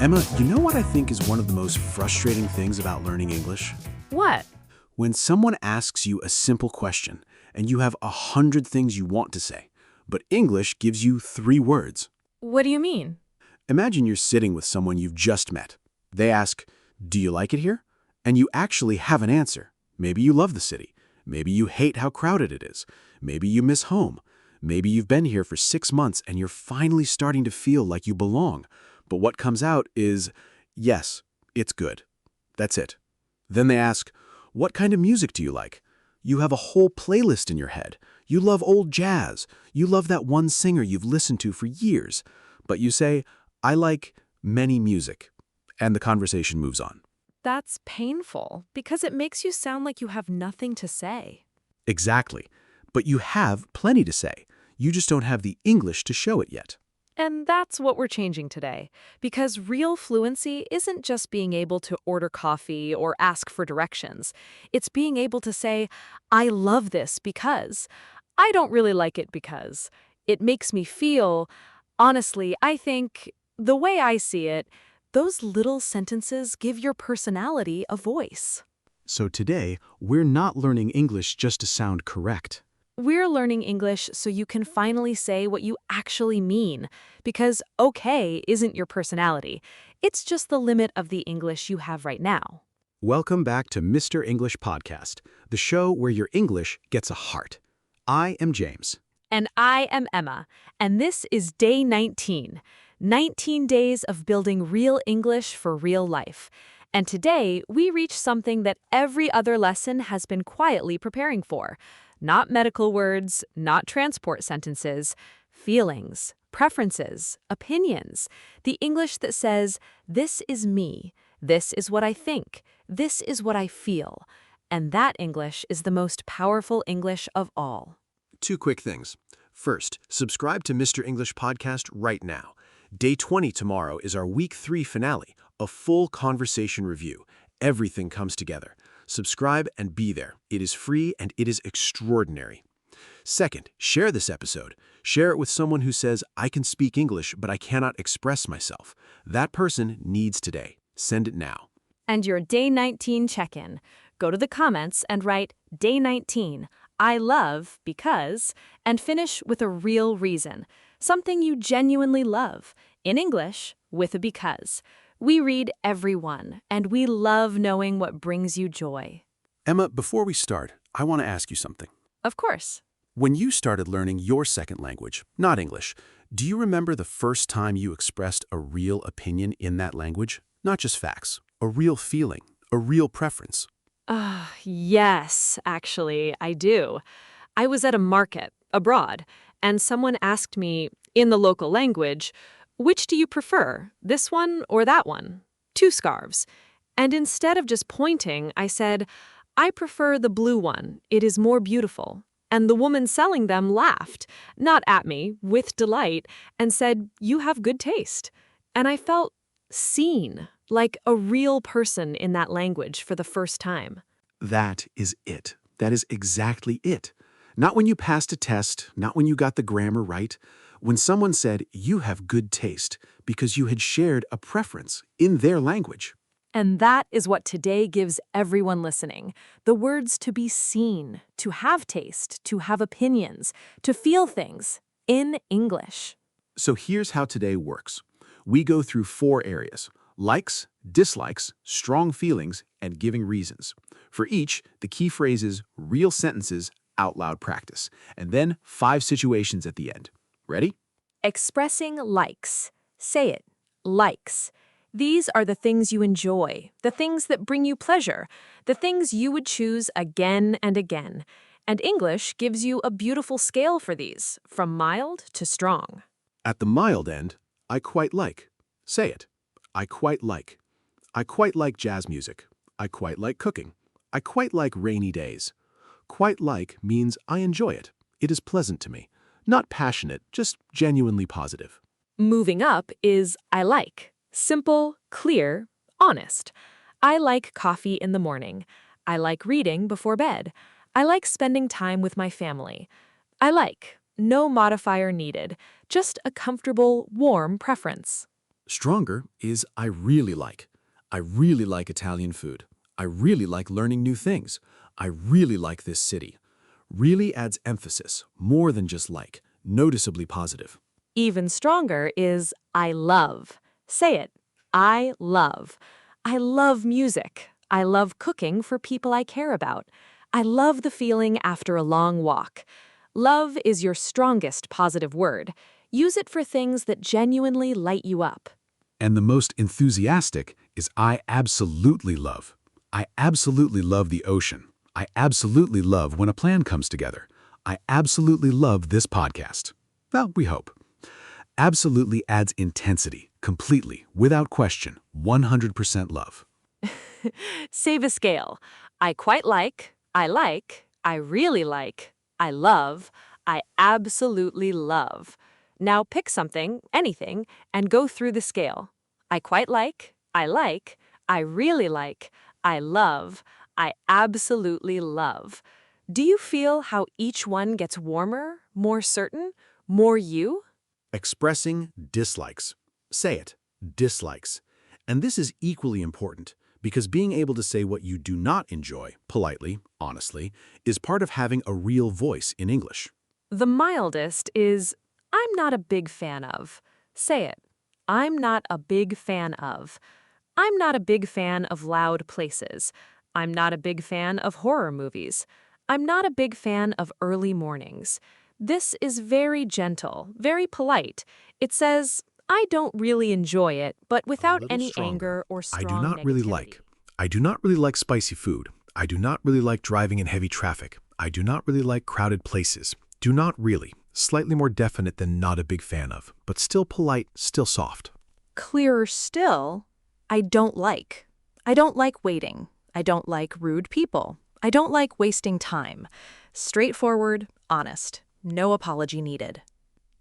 Emma, you know what I think is one of the most frustrating things about learning English? What? When someone asks you a simple question and you have 100 things you want to say, but English gives you 3 words. What do you mean? Imagine you're sitting with someone you've just met. They ask, "Do you like it here?" And you actually have an answer. Maybe you love the city. Maybe you hate how crowded it is. Maybe you miss home. Maybe you've been here for 6 months and you're finally starting to feel like you belong. But what comes out is, yes, it's good. That's it. Then they ask, "What kind of music do you like?" You have a whole playlist in your head. You love old jazz. You love that one singer you've listened to for years. But you say, "I like many music." And the conversation moves on. That's painful because it makes you sound like you have nothing to say. Exactly. But you have plenty to say. You just don't have the English to show it yet. And that's what we're changing today. Because real fluency isn't just being able to order coffee or ask for directions. It's being able to say, I love this because. I don't really like it because. It makes me feel. Honestly, I think, the way I see it, those little sentences give your personality a voice. So today, we're not learning English just to sound correct. We're learning English so you can finally say what you actually mean, because okay isn't your personality. It's just the limit of the English you have right now. Welcome back to Mr. English Podcast, the show where your English gets a heart. I am James. And I am Emma, and this is day 19. 19 days of building real English for real life. And today, we reach something that every other lesson has been quietly preparing for. Not medical words, not transport sentences, feelings, preferences, opinions. The English that says, this is me, this is what I think, this is what I feel. And that English is the most powerful English of all. 2 quick things. First, subscribe to Mr. English Podcast right now. Day 20 tomorrow is our Week 3 finale, a full conversation review. Everything comes together. Subscribe and be there. It is free and it is extraordinary. Second, share this episode. Share it with someone who says, "I can speak English, but I cannot express myself." That person needs today. Send it now. And your day 19 check-in. Go to the comments and write day 19, I love because, and finish with a real reason. Something you genuinely love. In English, with a because. We read every one, and we love knowing what brings you joy. Emma, before we start, I want to ask you something. Of course. When you started learning your second language, not English, do you remember the first time you expressed a real opinion in that language? Not just facts, a real feeling, a real preference. Yes, actually, I do. I was at a market, abroad, and someone asked me, in the local language, which do you prefer, this one or that one? 2 scarves. And instead of just pointing, I said, I prefer the blue one. It is more beautiful. And the woman selling them laughed, not at me, with delight, and said, you have good taste. And I felt seen, like a real person in that language for the first time. That is it. That is exactly it. Not when you passed a test, not when you got the grammar right. When someone said you have good taste because you had shared a preference in their language. And that is what today gives everyone listening. The words to be seen, to have taste, to have opinions, to feel things in English. So here's how today works. We go through 4 areas: likes, dislikes, strong feelings, and giving reasons. For each, the key phrase is real sentences, out loud practice, and then 5 situations at the end. Ready? Expressing likes. Say it. Likes. These are the things you enjoy, the things that bring you pleasure, the things you would choose again and again. And English gives you a beautiful scale for these, from mild to strong. At the mild end, I quite like. Say it. I quite like. I quite like jazz music. I quite like cooking. I quite like rainy days. Quite like means I enjoy it. It is pleasant to me. Not passionate, just genuinely positive. Moving up is I like. Simple, clear, honest. I like coffee in the morning. I like reading before bed. I like spending time with my family. I like. No modifier needed. Just a comfortable, warm preference. Stronger is I really like. I really like Italian food. I really like learning new things. I really like this city. Really adds emphasis, more than just like, noticeably positive. Even stronger is I love. Say it. I love. I love music. I love cooking for people I care about. I love the feeling after a long walk. Love is your strongest positive word. Use it for things that genuinely light you up. And the most enthusiastic is I absolutely love. I absolutely love the ocean. I absolutely love when a plan comes together. I absolutely love this podcast. Well, we hope. Absolutely adds intensity, completely, without question, 100% love. Save a scale. I quite like, I really like, I love, I absolutely love. Now pick something, anything, and go through the scale. I quite like, I really like, I love, I absolutely love. Do you feel how each one gets warmer, more certain, more you? Expressing dislikes. Say it, dislikes. And this is equally important because being able to say what you do not enjoy, politely, honestly, is part of having a real voice in English. The mildest is, I'm not a big fan of. Say it. I'm not a big fan of. I'm not a big fan of loud places. I'm not a big fan of horror movies. I'm not a big fan of early mornings. This is very gentle, very polite. It says, I don't really enjoy it, but A without little any stronger. anger or I do strong not really negativity. like. I do not really like spicy food. I do not really like driving in heavy traffic. I do not really like crowded places. Do not really. Slightly more definite than not a big fan of, but still polite, still soft. Clearer still, I don't like. I don't like waiting. I don't like rude people. I don't like wasting time. Straightforward, honest. No apology needed.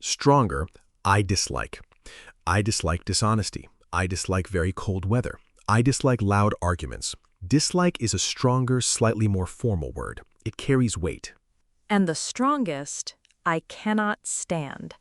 Stronger, I dislike. I dislike dishonesty. I dislike very cold weather. I dislike loud arguments. Dislike is a stronger, slightly more formal word. It carries weight. And the strongest, I cannot stand.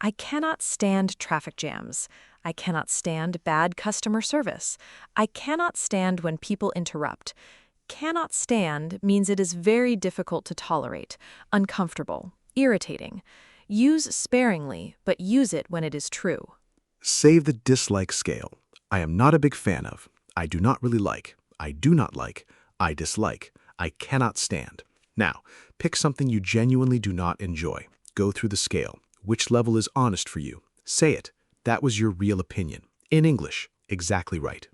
I cannot stand traffic jams. I cannot stand bad customer service. I cannot stand when people interrupt. Cannot stand means it is very difficult to tolerate, uncomfortable, irritating. Use sparingly, but use it when it is true. Save the dislike scale. I am not a big fan of. I do not really like. I do not like. I dislike. I cannot stand. Now, pick something you genuinely do not enjoy. Go through the scale. Which level is honest for you? Say it. That was your real opinion. In English. Exactly right.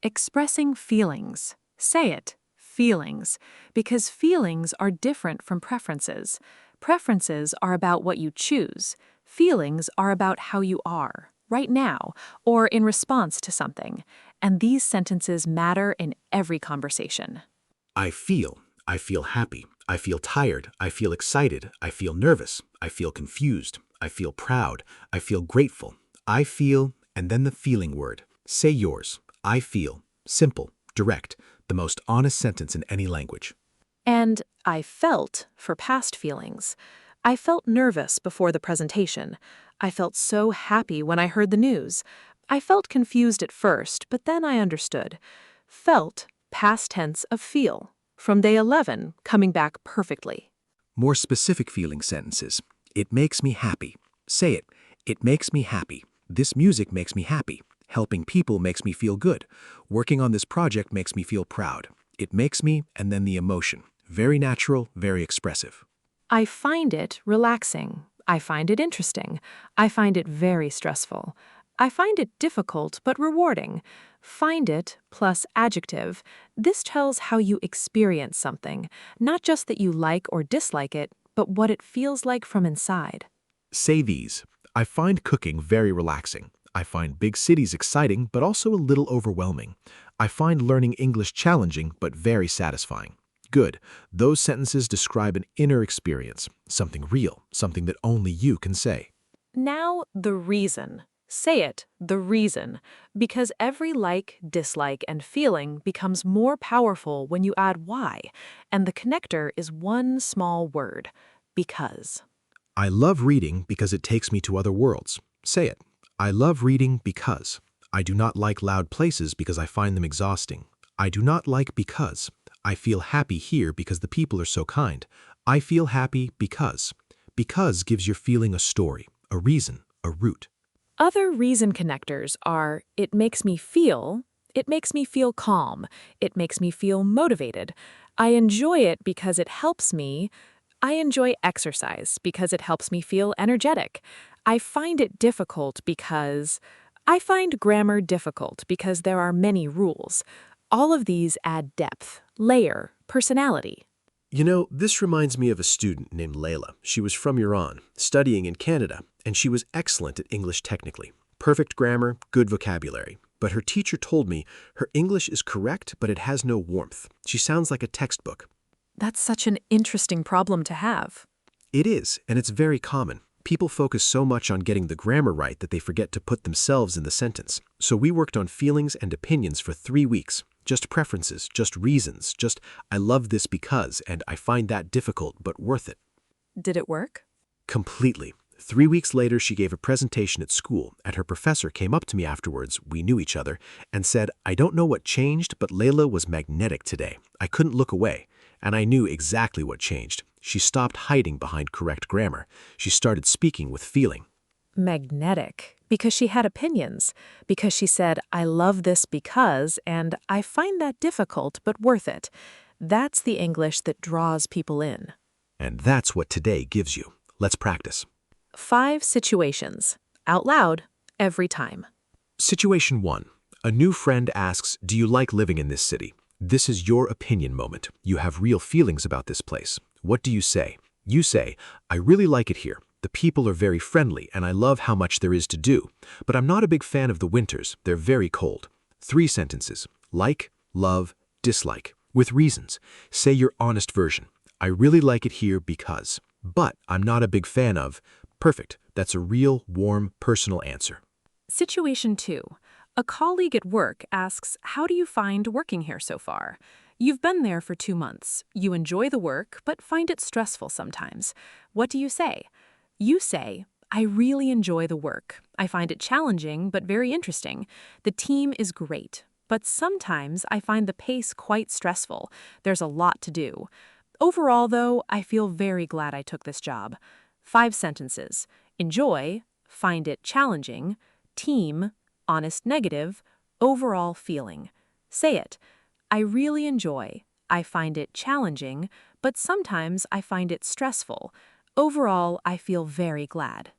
Expressing feelings. Say it. Feelings. Because feelings are different from preferences. Preferences are about what you choose. Feelings are about how you are, right now, or in response to something. And these sentences matter in every conversation. I feel. I feel happy. I feel tired. I feel excited. I feel nervous. I feel confused. I feel proud. I feel grateful. I feel, and then the feeling word. Say yours. I feel. Simple, direct, the most honest sentence in any language. And I felt for past feelings. I felt nervous before the presentation. I felt so happy when I heard the news. I felt confused at first, but then I understood. Felt, past tense of feel. From day 11, coming back perfectly. More specific feeling sentences. It makes me happy. Say it. It makes me happy. This music makes me happy. Helping people makes me feel good. Working on this project makes me feel proud. It makes me, and then the emotion. Very natural, very expressive. I find it relaxing. I find it interesting. I find it very stressful. I find it difficult but rewarding. Find it plus adjective. This tells how you experience something, not just that you like or dislike it, but what it feels like from inside. Say these. I find cooking very relaxing. I find big cities exciting, but also a little overwhelming. I find learning English challenging, but very satisfying. Good. Those sentences describe an inner experience, something real, something that only you can say. Now, the reason. Say it, the reason. Because every like, dislike, and feeling becomes more powerful when you add why, and the connector is one small word. Because. I love reading because it takes me to other worlds. Say it. I love reading because. I do not like loud places because I find them exhausting. I do not like because. I feel happy here because the people are so kind. I feel happy because. Because gives your feeling a story, a reason, a root. Other reason connectors are it makes me feel calm, it makes me feel motivated, I enjoy it because it helps me, I enjoy exercise because it helps me feel energetic, I find it difficult because, I find grammar difficult because there are many rules. All of these add depth, layer, personality. You know, this reminds me of a student named Layla. She was from Iran, studying in Canada, and she was excellent at English technically. Perfect grammar, good vocabulary. But her teacher told me her English is correct, but it has no warmth. She sounds like a textbook. That's such an interesting problem to have. It is, and it's very common. People focus so much on getting the grammar right that they forget to put themselves in the sentence. So we worked on feelings and opinions for 3 weeks. Just preferences, just reasons, just I love this because, and I find that difficult but worth it. Did it work? Completely. 3 weeks later, she gave a presentation at school, and her professor came up to me afterwards, we knew each other, and said, I don't know what changed, but Layla was magnetic today. I couldn't look away. And I knew exactly what changed. She stopped hiding behind correct grammar. She started speaking with feeling. Magnetic. Because she had opinions. Because she said, I love this because, and I find that difficult but worth it. That's the English that draws people in. And that's what today gives you. Let's practice. 5 situations. Out loud, every time. Situation 1. A new friend asks, do you like living in this city? This is your opinion moment. You have real feelings about this place. What do you say? You say, I really like it here. The people are very friendly, and I love how much there is to do. But I'm not a big fan of the winters. They're very cold. 3 sentences. Like, love, dislike. With reasons. Say your honest version. I really like it here because. But I'm not a big fan of. Perfect. That's a real, warm, personal answer. Situation 2. A colleague at work asks, how do you find working here so far? You've been there for 2 months. You enjoy the work, but find it stressful sometimes. What do you say? You say, I really enjoy the work. I find it challenging, but very interesting. The team is great, but sometimes I find the pace quite stressful. There's a lot to do. Overall, though, I feel very glad I took this job. 5 sentences. Enjoy, find it challenging, team, honest negative, overall feeling. Say it. I really enjoy. I find it challenging, but sometimes I find it stressful. Overall, I feel very glad.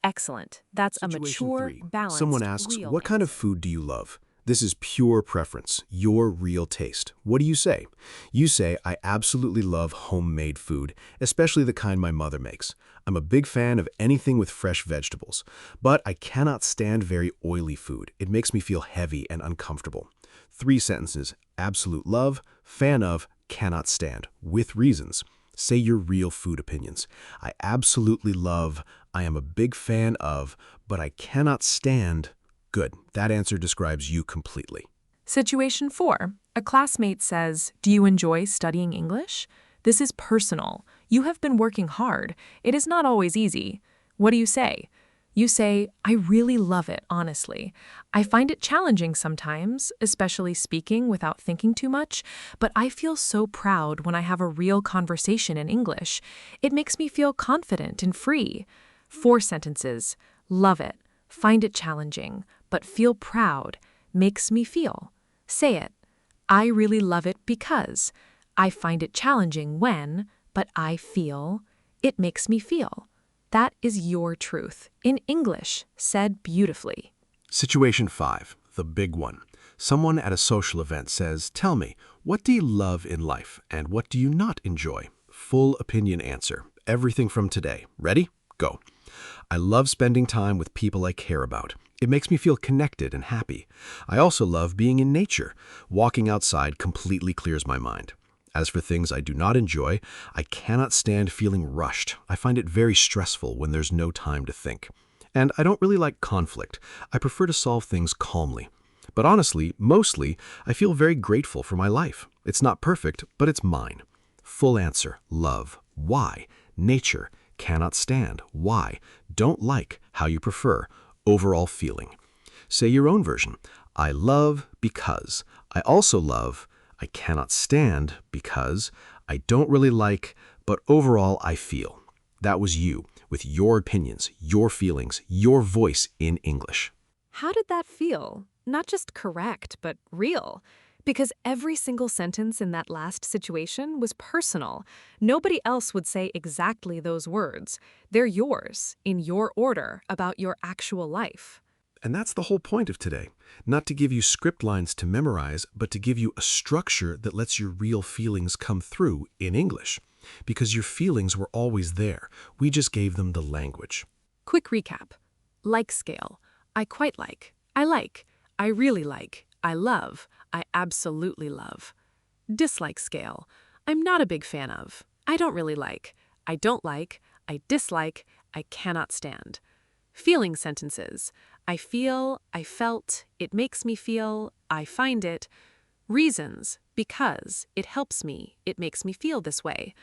Excellent. That's a Situation mature, 3. balanced, Someone asks, real what kind of answer. food do you love? This is pure preference, your real taste. What do you say? You say, I absolutely love homemade food, especially the kind my mother makes. I'm a big fan of anything with fresh vegetables, but I cannot stand very oily food. It makes me feel heavy and uncomfortable. 3 sentences, absolute love, fan of, cannot stand, with reasons. Say your real food opinions. I absolutely love, I am a big fan of, but I cannot stand. Good. That answer describes you completely. Situation 4. A classmate says, do you enjoy studying English? This is personal. You have been working hard. It is not always easy. What do you say? You say, I really love it, honestly. I find it challenging sometimes, especially speaking without thinking too much, but I feel so proud when I have a real conversation in English. It makes me feel confident and free. 4 sentences. Love it. Find it challenging, but feel proud. Makes me feel. Say it. I really love it because. I find it challenging when, but I feel. It makes me feel. That is your truth, in English, said beautifully. Situation 5, the big one. Someone at a social event says, tell me, what do you love in life and what do you not enjoy? Full opinion answer. Everything from today. Ready? Go. I love spending time with people I care about. It makes me feel connected and happy. I also love being in nature. Walking outside completely clears my mind. As for things I do not enjoy, I cannot stand feeling rushed. I find it very stressful when there's no time to think. And I don't really like conflict. I prefer to solve things calmly. But honestly, mostly, I feel very grateful for my life. It's not perfect, but it's mine. Full answer, love. Why? Nature. Cannot stand. Why? Don't like. How you prefer. Overall feeling. Say your own version. I love because. I also love. I cannot stand because. I don't really like, but overall I feel. That was you, with your opinions, your feelings, your voice in English. How did that feel? Not just correct, but real. Because every single sentence in that last situation was personal. Nobody else would say exactly those words. They're yours, in your order, about your actual life. And that's the whole point of today. Not to give you script lines to memorize, but to give you a structure that lets your real feelings come through in English. Because your feelings were always there. We just gave them the language. Quick recap. Like scale. I quite like. I like. I really like. I love. I absolutely love. Dislike scale. I'm not a big fan of. I don't really like. I don't like. I dislike. I cannot stand. Feeling sentences. I feel. I felt. It makes me feel. I find it. Reasons. Because. It helps me. It makes me feel this way.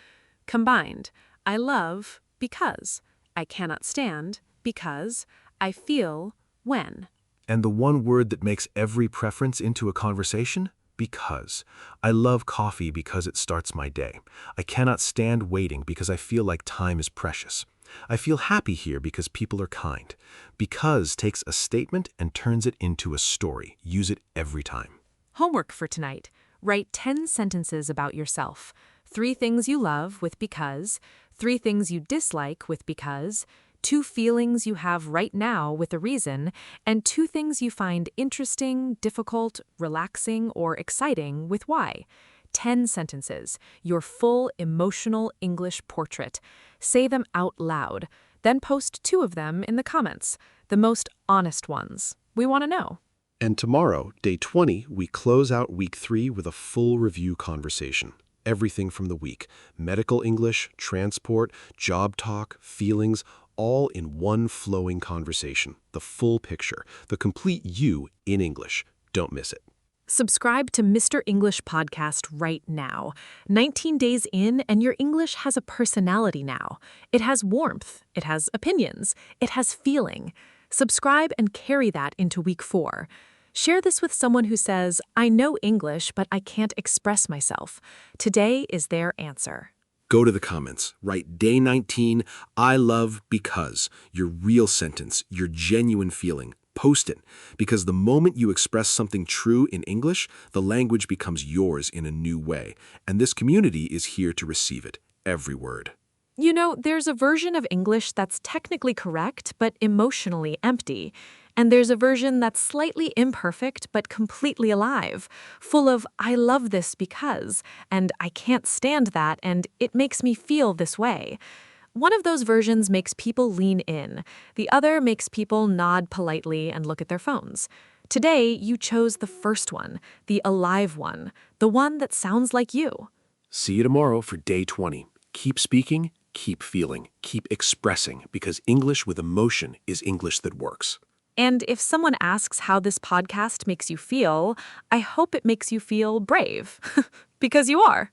Combined. I love. Because. I cannot stand. Because. I feel. When. And the one word that makes every preference into a conversation? Because. I love coffee because it starts my day. I cannot stand waiting because I feel like time is precious. I feel happy here because people are kind. Because takes a statement and turns it into a story. Use it every time. Homework for tonight. Write 10 sentences about yourself. 3 things you love with because, 3 things you dislike with because, 2 feelings you have right now with a reason, and 2 things you find interesting, difficult, relaxing, or exciting with why. 10 sentences, your full emotional English portrait. Say them out loud. Then post 2 of them in the comments, the most honest ones. We want to know. And tomorrow, day 20, we close out week 3 with a full review conversation. Everything from the week. Medical English, transport, job talk, feelings, all in one flowing conversation. The full picture, the complete you in English. Don't miss it. Subscribe to Mr. English Podcast right now. 19 days in, and your English has a personality now. It has warmth. It has opinions. It has feeling. Subscribe and carry that into week 4. Share this with someone who says, I know English, but I can't express myself. Today is their answer. Go to the comments. Write day 19, I love because. Your real sentence, your genuine feeling. Post it, because the moment you express something true in English, the language becomes yours in a new way, and this community is here to receive it, every word. You know, there's a version of English that's technically correct, but emotionally empty. And there's a version that's slightly imperfect, but completely alive, full of, I love this because, and I can't stand that, and it makes me feel this way. One of those versions makes people lean in. The other makes people nod politely and look at their phones. Today, you chose the first one, the alive one, the one that sounds like you. See you tomorrow for day 20. Keep speaking, keep feeling, keep expressing, because English with emotion is English that works. And if someone asks how this podcast makes you feel, I hope it makes you feel brave, because you are.